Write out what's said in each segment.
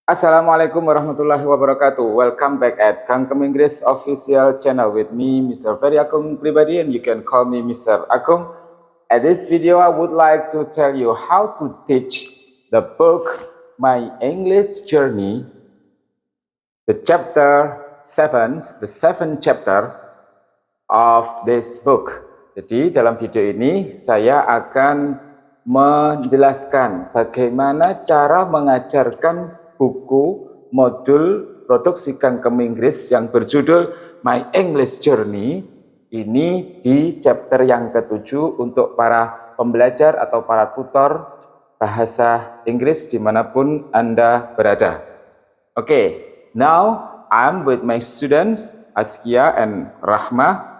Assalamualaikum warahmatullahi wabarakatuh. Welcome back at Kangkem Inggris official channel with me, Mr. Ferry Akung Pribadi, and you can call me Mr. Akung. At this video, I would like to tell you how to teach the book My English Journey, the chapter 7, the 7th chapter of this book. Jadi dalam video ini saya akan menjelaskan bagaimana cara mengajarkan buku modul produksi Kangkem Inggris yang berjudul My English Journey ini di chapter yang ke-7 untuk para pembelajar atau para tutor bahasa Inggris dimanapun Anda berada. Okay, now I'm with my students Askia and Rahma.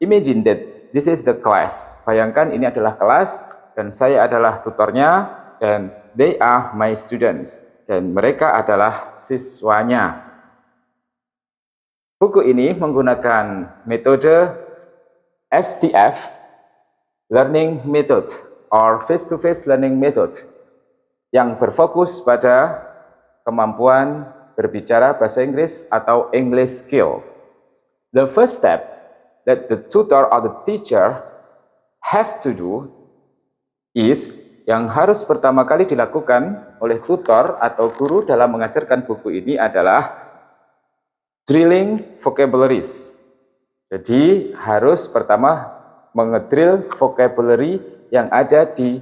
Imagine that this is the class. Bayangkan ini adalah kelas dan saya adalah tutornya dan they are my students. Dan mereka adalah siswanya. Buku ini menggunakan metode FTF, Learning Method, or Face-to-Face Learning Method, yang berfokus pada kemampuan berbicara bahasa Inggris atau English skill. The first step that the tutor or the teacher have to do is, yang harus pertama kali dilakukan oleh tutor atau guru dalam mengajarkan buku ini adalah drilling vocabularies. Jadi harus pertama mengedrill vocabulary yang ada di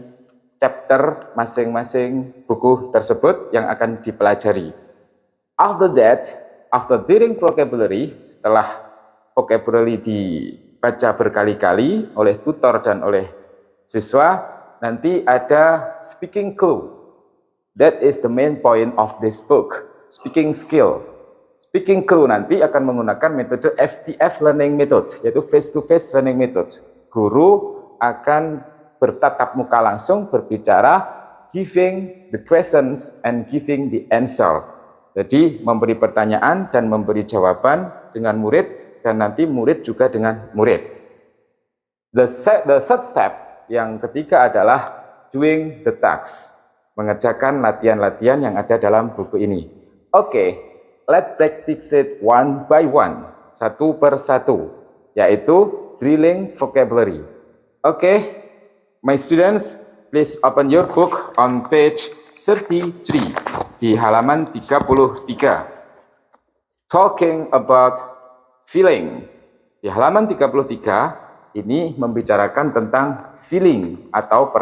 chapter masing-masing buku tersebut yang akan dipelajari. After that, after drilling vocabulary, setelah vocabulary dibaca berkali-kali oleh tutor dan oleh siswa, nanti ada speaking clue. That is the main point of this book, speaking skill. Speaking clue nanti akan menggunakan metode FTF learning method, yaitu face-to-face learning method. Guru akan bertatap muka langsung berbicara, giving the questions and giving the answer. Jadi memberi pertanyaan dan memberi jawaban dengan murid, dan nanti murid juga dengan murid. The third step, yang ketiga adalah doing the tasks, mengerjakan latihan-latihan yang ada dalam buku ini. Oke, let's practice it one by one, satu per satu, yaitu drilling vocabulary. Oke, my students, please open your book on page 33, di halaman 33. Talking about feeling. Di halaman 33, ini membicarakan tentang feeling atau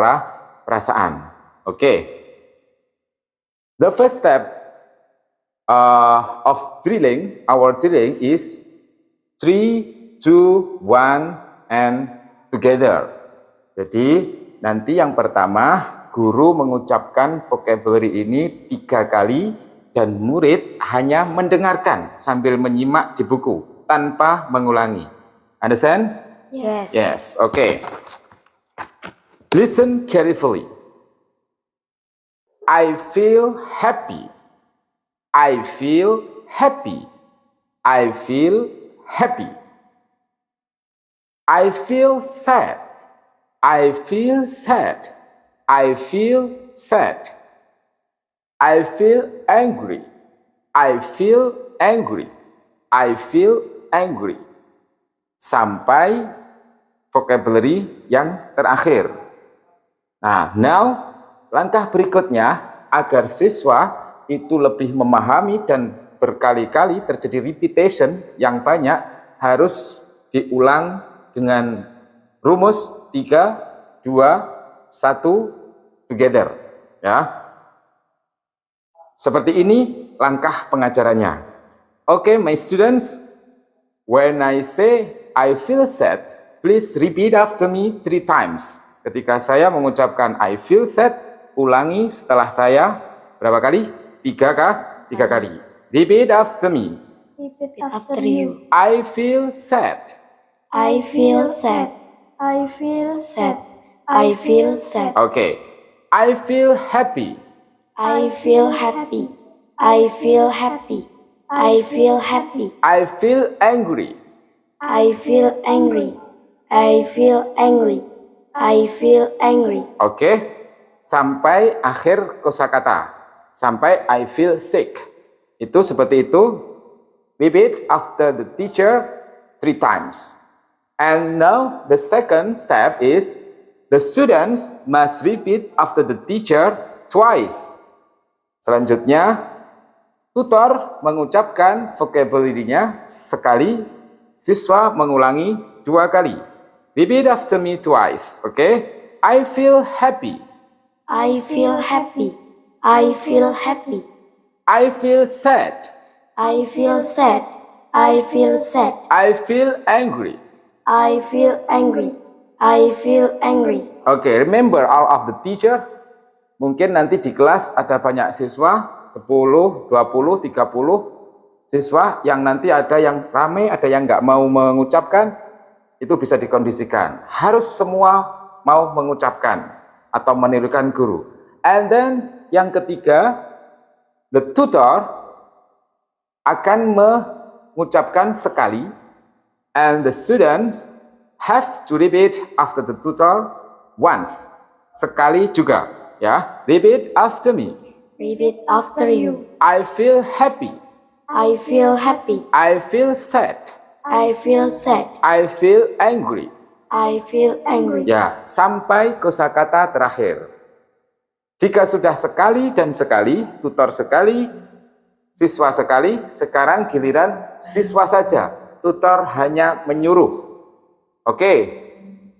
perasaan. Oke. The first step of drilling, our drilling is 3, 2, 1, and together. Jadi nanti yang pertama guru mengucapkan vocabulary ini 3 kali dan murid hanya mendengarkan sambil menyimak di buku tanpa mengulangi. Understand? Yes. Yes, okay. Listen carefully. I feel happy. I feel happy. I feel happy. I feel sad. I feel sad. I feel sad. I feel angry. I feel angry. I feel angry. Sampai vocabulary yang terakhir. Nah, now langkah berikutnya agar siswa itu lebih memahami dan berkali-kali terjadi repetition yang banyak, harus diulang dengan rumus 3, 2, 1 together, ya. Seperti ini langkah pengajarannya. Okay, my students, when I say I feel sad, please repeat after me 3 times. Ketika saya mengucapkan I feel sad, ulangi setelah saya berapa kali? 3 kah? 3 kali. Repeat after me. Repeat after you. I feel sad. I feel sad. I feel sad. I feel sad. Okay. I feel happy. I feel happy. I feel happy. I feel happy. I feel angry. I feel angry. I feel angry. I feel angry. Oke. Sampai akhir kosakata. sampai I feel sick. Itu seperti itu. Repeat after the teacher 3 times. And now the second step is the students must repeat after the teacher twice. Selanjutnya, tutor mengucapkan vocabulary-nya sekali, siswa mengulangi 2 kali. Repeat after me twice, okay? I feel happy. I feel happy. I feel happy. I feel sad. I feel sad. I feel sad. I feel angry. I feel angry. I feel angry. Okay, remember all of the teacher. Mungkin nanti di kelas ada banyak siswa, 10, 20, 30 siswa yang nanti ada yang ramai, ada yang nggak mau mengucapkan. Itu bisa dikondisikan. Harus semua mau mengucapkan atau menirukan guru. And then yang ketiga, the tutor akan mengucapkan sekali, and the students have to repeat after the tutor once. Sekali juga, ya. Repeat after me. Repeat after you. I feel happy. I feel happy. I feel sad. I feel sad. I feel angry. I feel angry. Ya, sampai kosakata terakhir. Jika sudah sekali dan sekali, tutor sekali, siswa sekali, sekarang giliran siswa saja. Tutor hanya menyuruh. Oke,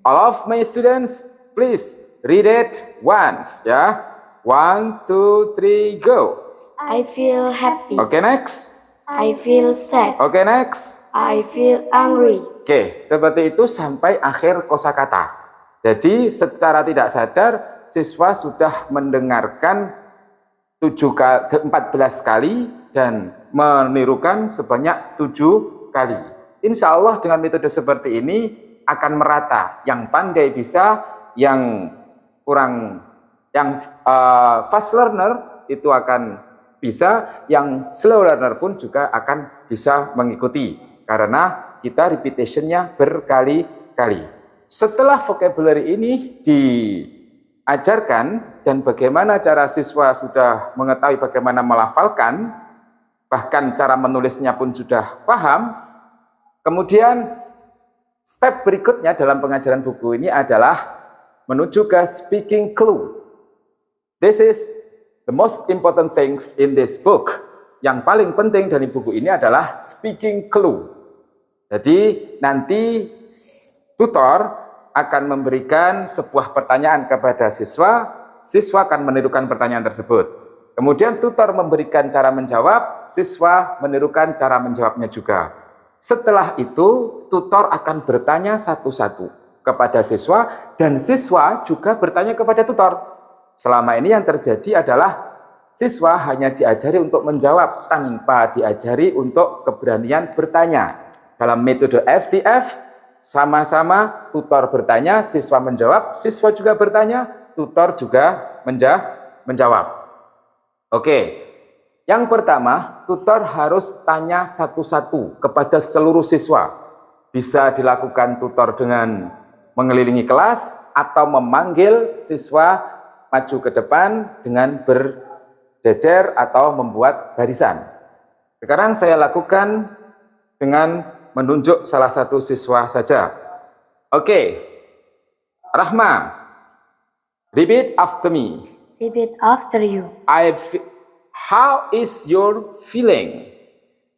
all of my students, please read it once, ya. 1, 2, 3, go. I feel happy. Oke, next. I feel sad. Oke, next. I feel angry. Oke, seperti itu sampai akhir kosakata. Jadi secara tidak sadar siswa sudah mendengarkan 14 kali dan menirukan sebanyak 7 kali. Insya Allah dengan metode seperti ini akan merata. Yang pandai bisa, yang kurang, yang fast learner itu akan bisa, yang slow learner pun juga akan bisa mengikuti. Karena kita repetition-nya berkali-kali. Setelah vocabulary ini diajarkan dan bagaimana cara siswa sudah mengetahui bagaimana melafalkan, bahkan cara menulisnya pun sudah paham, kemudian step berikutnya dalam pengajaran buku ini adalah menuju ke speaking clue. This is the most important things in this book. Yang paling penting dari buku ini adalah speaking clue. Jadi nanti tutor akan memberikan sebuah pertanyaan kepada siswa, siswa akan menirukan pertanyaan tersebut. Kemudian tutor memberikan cara menjawab, siswa menirukan cara menjawabnya juga. Setelah itu, tutor akan bertanya satu-satu kepada siswa, dan siswa juga bertanya kepada tutor. Selama ini yang terjadi adalah siswa hanya diajari untuk menjawab tanpa diajari untuk keberanian bertanya. Dalam metode FTF, sama-sama tutor bertanya, siswa menjawab, siswa juga bertanya, tutor juga menjawab. Oke, yang pertama, tutor harus tanya satu-satu kepada seluruh siswa. Bisa dilakukan tutor dengan mengelilingi kelas atau memanggil siswa maju ke depan dengan berjejer atau membuat barisan. Sekarang saya lakukan dengan menunjuk salah satu siswa saja. Oke, Rahma, repeat after me. Repeat after you. How is your feeling?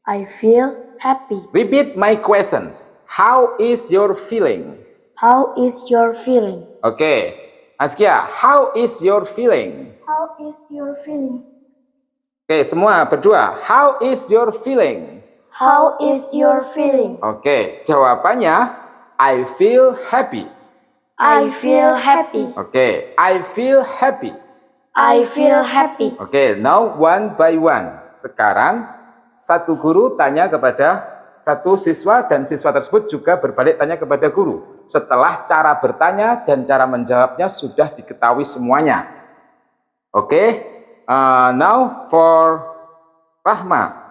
I feel happy. Repeat my questions. How is your feeling? How is your feeling? Oke, Askia, how is your feeling? How is your feeling? Oke, semua berdua. How is your feeling? How is your feeling? Oke, jawabannya I feel happy. I feel happy. Oke, I feel happy. I feel happy. Oke, now one by one. Sekarang satu guru tanya kepada satu siswa dan siswa tersebut juga berbalik tanya kepada guru. Setelah cara bertanya dan cara menjawabnya sudah diketahui semuanya. Oke, now for Rahma.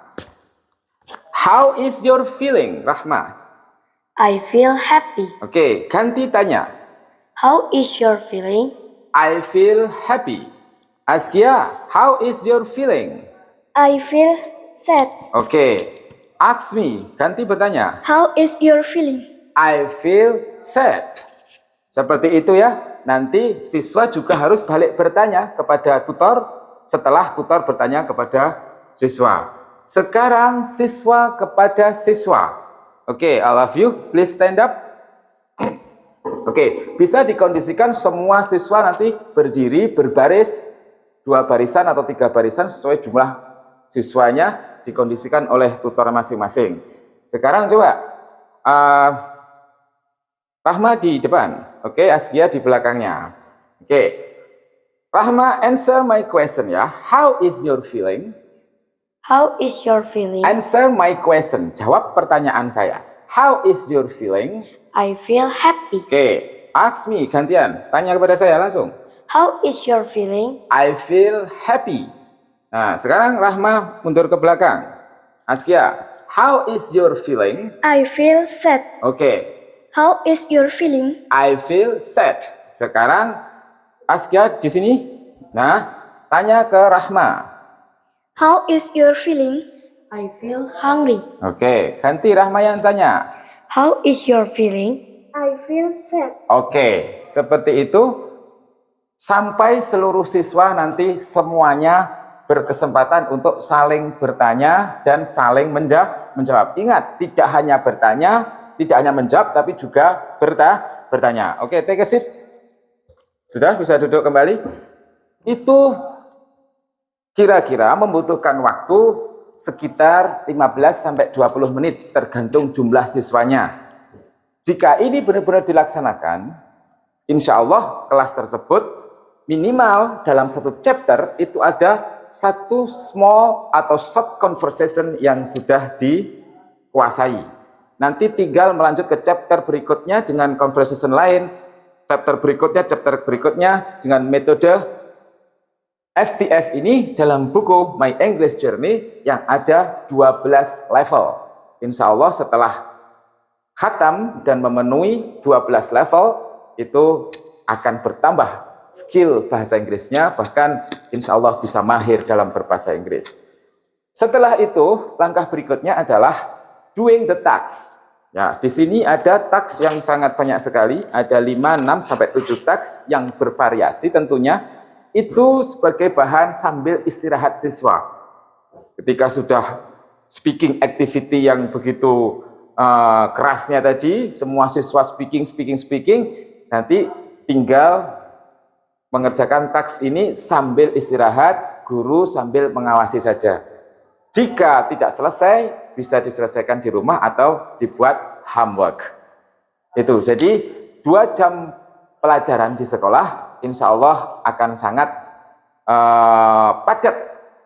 How is your feeling, Rahma? I feel happy. Oke, ganti tanya. How is your feeling? I feel happy. Askia, how is your feeling? I feel sad. Oke. Ask me, ganti bertanya. How is your feeling? I feel sad. Seperti itu ya. Nanti siswa juga harus balik bertanya kepada tutor setelah tutor bertanya kepada siswa. Sekarang siswa kepada siswa. Oke, all of you, please stand up. Oke, bisa dikondisikan semua siswa nanti berdiri berbaris 2 barisan atau 3 barisan sesuai jumlah siswanya dikondisikan oleh tutor masing-masing. Sekarang coba Rahma di depan, oke, Askia di belakangnya. Oke, Rahma, answer my question ya. How is your feeling? How is your feeling? Answer my question. Jawab pertanyaan saya. How is your feeling? I feel happy. Oke, ask me gantian. Tanya kepada saya langsung. How is your feeling? I feel happy. Nah, sekarang Rahma mundur ke belakang. Askia, how is your feeling? I feel sad. Oke, How is your feeling? I feel sad. Sekarang Askia di sini. Nah, tanya ke Rahma. How is your feeling? I feel hungry. Oke, ganti Rahma yang tanya. How is your feeling? I feel sad. Oke, seperti itu. Sampai seluruh siswa nanti semuanya berkesempatan untuk saling bertanya dan saling menjawab. Ingat, tidak hanya bertanya, tidak hanya menjawab, tapi juga bertanya. Oke, take a seat. Sudah bisa duduk kembali? Itu kira-kira membutuhkan waktu sekitar 15-20 menit tergantung jumlah siswanya. Jika ini benar-benar dilaksanakan, insya Allah kelas tersebut minimal dalam satu chapter itu ada satu small atau short conversation yang sudah dikuasai. Nanti tinggal melanjut ke chapter berikutnya dengan conversation lain, chapter berikutnya dengan metode FTF ini dalam buku My English Journey yang ada 12 level. Insya Allah setelah khatam dan memenuhi 12 level itu akan bertambah skill bahasa Inggrisnya, bahkan insya Allah bisa mahir dalam berbahasa Inggris. Setelah itu, langkah berikutnya adalah doing the tasks. Ya, di sini ada tasks yang sangat banyak sekali, ada 5, 6, sampai 7 tasks yang bervariasi tentunya. Itu sebagai bahan sambil istirahat siswa. Ketika sudah speaking activity yang begitu kerasnya tadi, semua siswa speaking, nanti tinggal mengerjakan taks ini sambil istirahat, guru sambil mengawasi saja. Jika tidak selesai, bisa diselesaikan di rumah atau dibuat homework. Itu, jadi 2 jam pelajaran di sekolah, insya Allah akan sangat padat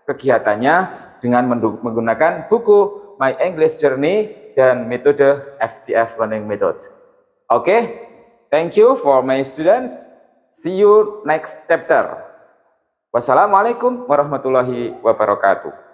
kegiatannya dengan menggunakan buku My English Journey dan metode FTF Learning Method. Oke, thank you for my students. See you next chapter. Wassalamualaikum warahmatullahi wabarakatuh.